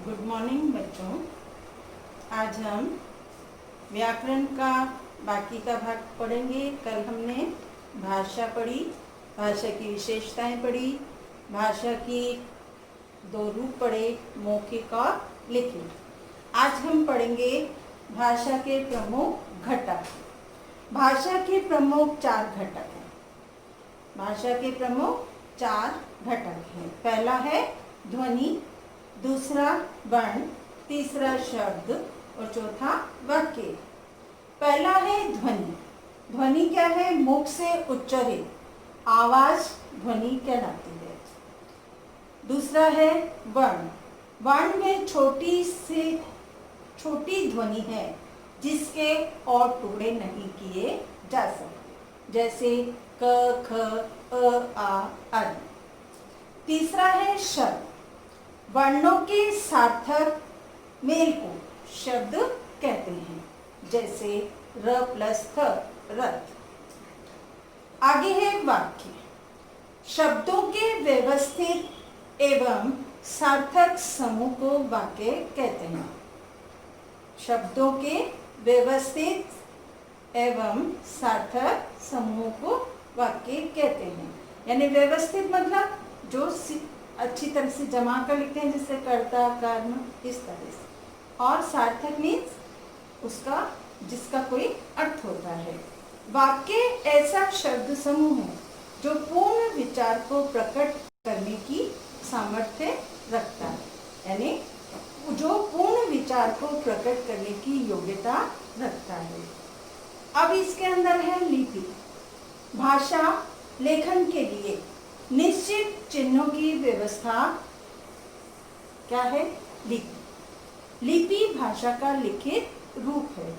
Good morning बच्चों। आज हम व्याकरण का बाकी का भाग पढ़ेंगे। कल हमने भाषा पढ़ी, भाषा की विशेषताएं पढ़ी, भाषा की दो रूप पढ़े, मौखिक और लिखित। आज हम पढ़ेंगे भाषा के प्रमुख घटक। भाषा के प्रमुख 4 घटक हैं। भाषा के प्रमुख 4 घटक हैं। पहला है ध्वनि, दूसरा वर्ण, तीसरा शब्द और चौथा वाक्य। पहला है ध्वनि। ध्वनि क्या है? मुख से उच्चारित आवाज ध्वनि कहलाती है। दूसरा है वर्ण। वर्ण में छोटी से छोटी ध्वनि है जिसके और टुकड़े नहीं किए जा सकते, जैसे क, ख, अ, आ आदि। तीसरा है शब्द। वर्णों के सार्थक मेल को शब्द कहते हैं, जैसे र प्लस थ, रथ। आगे है वाक्य। शब्दों के व्यवस्थित एवं सार्थक समूह को वाक्य कहते हैं। शब्दों के व्यवस्थित एवं सार्थक समूह को वाक्य कहते हैं। यानी व्यवस्थित मतलब जो अच्छी तरह से जमा कर लिखते हैं, जैसे कर्ता, कर्म, इस तरह से। और सार्थक मीन्स उसका जिसका कोई अर्थ होता है। वाक्य ऐसा शब्द समूह है जो पूर्ण विचार को प्रकट करने की सामर्थ्य रखता है, यानी जो पूर्ण विचार को प्रकट करने की योग्यता रखता है। अब इसके अंदर है लिपि। भाषा लेखन के लिए निश्चित चिन्हों की व्यवस्था क्या है? लिपि। लिपि भाषा का लिखित रूप है।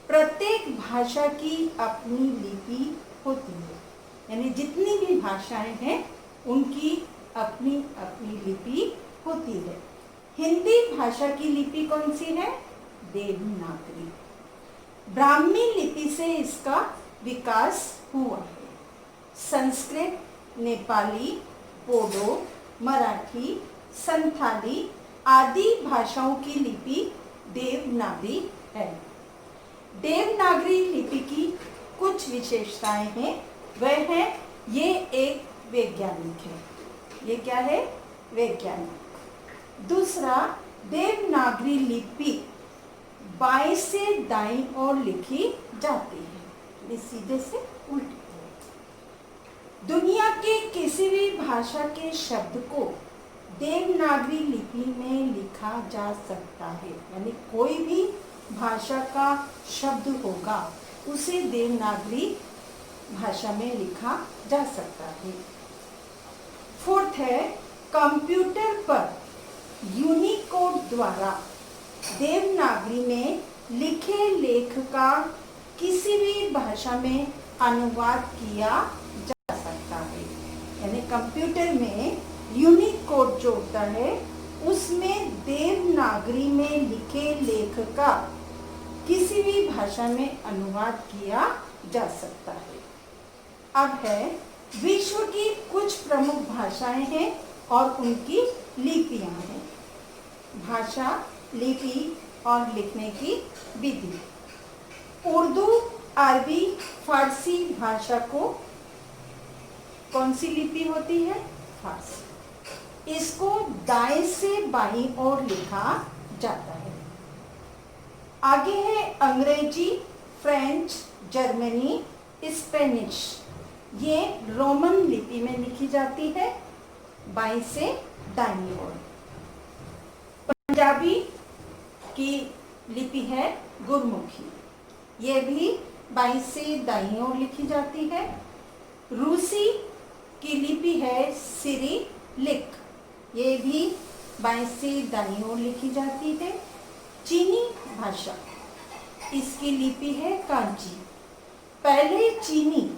प्रत्येक भाषा की अपनी लिपि होती है, यानी जितनी भी भाषाएं हैं उनकी अपनी अपनी लिपि होती है। हिंदी भाषा की लिपि कौन सी है? देवनागरी। ब्राह्मी लिपि से इसका विकास हुआ है। संस्कृत, नेपाली, बोडो, मराठी, संथाली आदि भाषाओं की लिपि देवनागरी है। देवनागरी लिपि की कुछ विशेषताएं हैं। वह है, ये एक वैज्ञानिक है। ये क्या है? वैज्ञानिक। दूसरा, देवनागरी लिपि बाएं से दाईं ओर लिखी जाती है, ये सीधे से उल्टी। दुनिया के किसी भी भाषा के शब्द को देवनागरी लिपि में लिखा जा सकता है, यानी कोई भी भाषा का शब्द होगा उसे देवनागरी भाषा में लिखा जा सकता है। फोर्थ है, कंप्यूटर पर यूनिकोड द्वारा देवनागरी में लिखे लेख का किसी भी भाषा में अनुवाद किया जा सकता है। यानी कंप्यूटर में यूनिकोड जो होता है उसमें देवनागरी में लिखे लेख का किसी भी भाषा में अनुवाद किया जा सकता है। अब है, विश्व की कुछ प्रमुख भाषाएं हैं और उनकी लिपियां हैं। भाषा, लिपि और लिखने की विधि। उर्दू, अरबी, फारसी भाषा को कौन सी लिपि होती है? फारसी। इसको दाएं से बाईं ओर लिखा जाता है। आगे है अंग्रेजी, फ्रेंच, जर्मनी, स्पेनिश। ये रोमन लिपि में लिखी जाती है, बाईं से दाईं ओर। पंजाबी की लिपि है गुरमुखी, ये भी बाईं से दाईं ओर लिखी जाती है। रूसी की लिपि है सिरिलिक, ये भी बाईं से दाईं ओर लिखी जाती है। चीनी भाषा, इसकी लिपि है कांची। पहले चीनी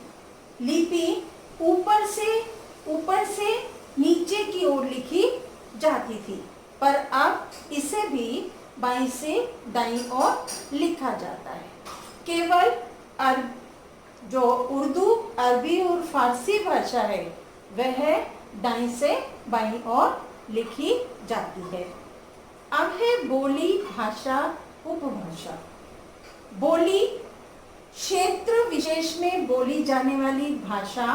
लिपि ऊपर से नीचे की ओर लिखी जाती थी, पर अब इसे भी बाईं से दाईं ओर लिखा जाता है। केवल जो उर्दू, अरबी और फारसी भाषा है वह दाईं से बाईं ओर लिखी जाती है। अब है बोली, भाषा, उपभाषा। बोली क्षेत्र विशेष में बोली जाने वाली भाषा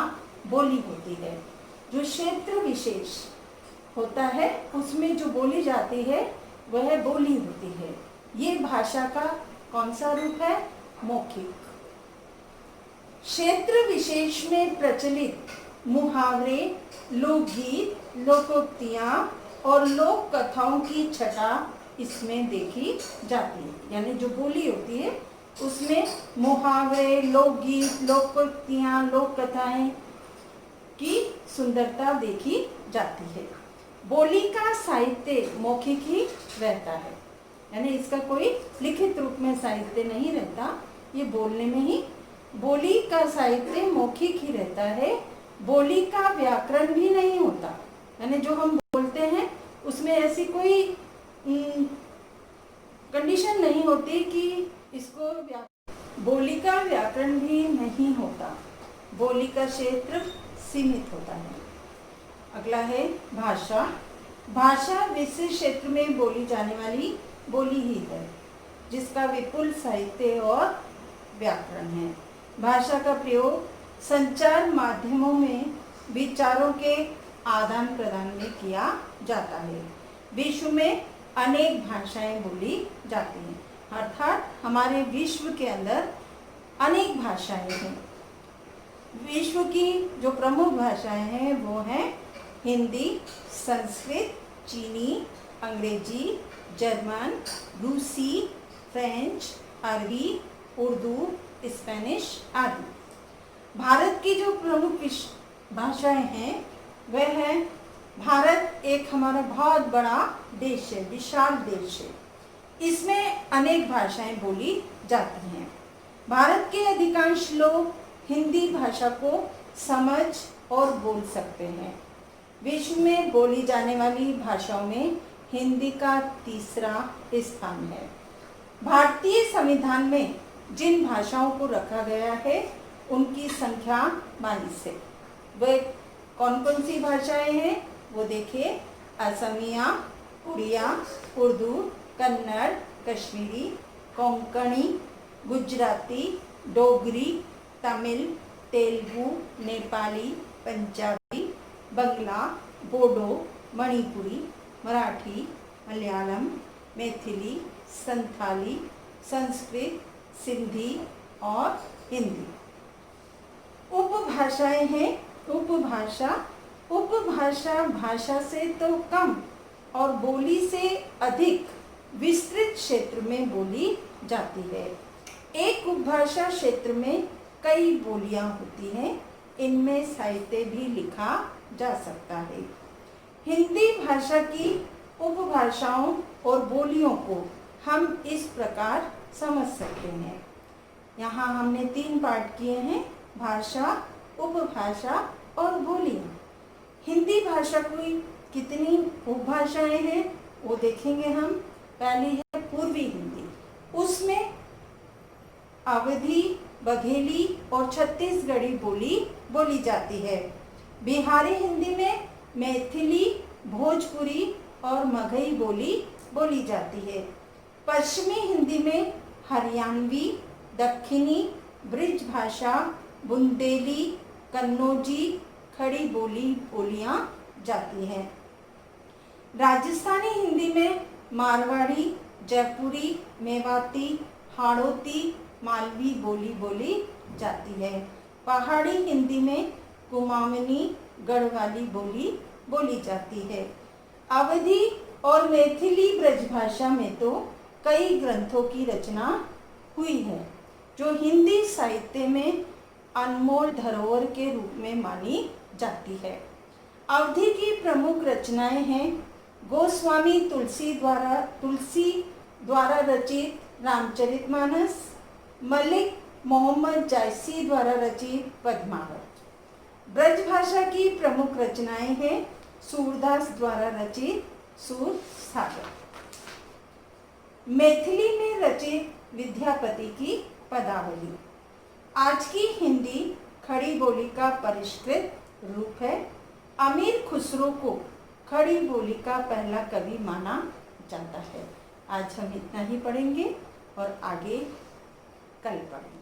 बोली होती है। जो क्षेत्र विशेष होता है उसमें जो बोली जाती है वह बोली होती है। ये भाषा का कौन सा रूप है? मौखिक। क्षेत्र विशेष में प्रचलित मुहावरे, लोकगीत, लोकोक्तियां और लोक कथाओं की छटा इसमें देखी जाती है। यानी जो बोली होती है उसमें मुहावरे, लोकगीत, लोकोक्तियां, लोक कथाएं की सुंदरता देखी जाती है। बोली का साहित्य मौखिक ही रहता है, यानी इसका कोई लिखित रूप में साहित्य नहीं रहता, ये बोलने में ही। बोली का साहित्य मौखिक ही रहता है। बोली का व्याकरण भी नहीं होता, यानी जो हम बोलते हैं उसमें ऐसी कोई कंडीशन नहीं होती कि इसको बोली का व्याकरण भी नहीं होता। बोली का क्षेत्र सीमित होता है। अगला है भाषा। भाषा विशेष क्षेत्र में बोली जाने वाली बोली ही है, जिसका विपुल साहित्य और व्याकरण है। भाषा का प्रयोग संचार माध्यमों में विचारों के आदान प्रदान में किया जाता है। विश्व में अनेक भाषाएं बोली जाती हैं, अर्थात हमारे विश्व के अंदर अनेक भाषाएं हैं। विश्व की जो प्रमुख भाषाएं हैं वो हैं हिंदी, संस्कृत, चीनी, अंग्रेजी, जर्मन, रूसी, फ्रेंच, अरबी, उर्दू, स्पेनिश आदि। भारत की जो प्रमुख भाषाएं हैं वह है, भारत एक हमारा बहुत बड़ा देश है, विशाल देश है। इसमें अनेक भाषाएं बोली जाती हैं। भारत के अधिकांश लोग हिंदी भाषा को समझ और बोल सकते हैं। विश्व में बोली जाने वाली भाषाओं में हिंदी का तीसरा स्थान है। भारतीय संविधान में जिन भाषाओं को रखा गया है उनकी संख्या 22 है। वे कौन कौन सी भाषाएं हैं वो देखिए, असमिया, उड़िया, उर्दू, कन्नड़, कश्मीरी, कोंकणी, गुजराती, डोगरी, तमिल, तेलुगु, नेपाली, पंजाबी, बंगला, बोडो, मणिपुरी, मराठी, मलयालम, मैथिली, संथाली, संस्कृत, सिंधी और हिंदी। उपभाषाएं हैं। उपभाषा भाषा से तो कम और बोली से अधिक विस्तृत क्षेत्र में बोली जाती है। एक उपभाषा क्षेत्र में कई बोलियां होती हैं, इनमें साहित्य भी लिखा जा सकता है। हिंदी भाषा की उपभाषाओं और बोलियों को हम इस प्रकार समझ सकते हैं। यहाँ हमने 3 पार्ट किए हैं, भाषा, उपभाषा और बोलियां। हिंदी भाषा की कितनी उपभाषाएं हैं वो देखेंगे हम। पहली है पूर्वी हिंदी, उसमें अवधी, बघेली और छत्तीसगढ़ी बोली बोली जाती है। बिहारी हिंदी में मैथिली, भोजपुरी और मगही बोली बोली जाती है। पश्चिमी हिंदी में हरियाणवी, दक्षिणी, ब्रिज भाषा, बुंदेली, कन्नौजी, खड़ी बोली बोलियां जाती हैं। राजस्थानी हिंदी में मारवाड़ी, जयपुरी, मेवाती, हाड़ौती, मालवी बोली बोली जाती है। पहाड़ी हिंदी में कुमाऊनी, गढ़वाली बोली बोली जाती है। अवधी और मैथिली ब्रजभाषा में तो कई ग्रंथों की रचना हुई है, जो हिंदी साहित्य में अनमोल धरोहर के रूप में मानी जाती है। अवधी की प्रमुख रचनाएं हैं गोस्वामी तुलसी द्वारा रचित रामचरितमानस, मलिक मोहम्मद जायसी द्वारा रचित पद्मावत। ब्रजभाषा की प्रमुख रचनाएं हैं सूरदास द्वारा रचित सूरसागर। मैथिली में रचित विद्यापति की पदावली। आज की हिंदी खड़ी बोली का परिष्कृत रूप है। अमीर खुसरो को खड़ी बोली का पहला कवि माना जाता है। आज हम इतना ही पढ़ेंगे और आगे कल पढ़ेंगे।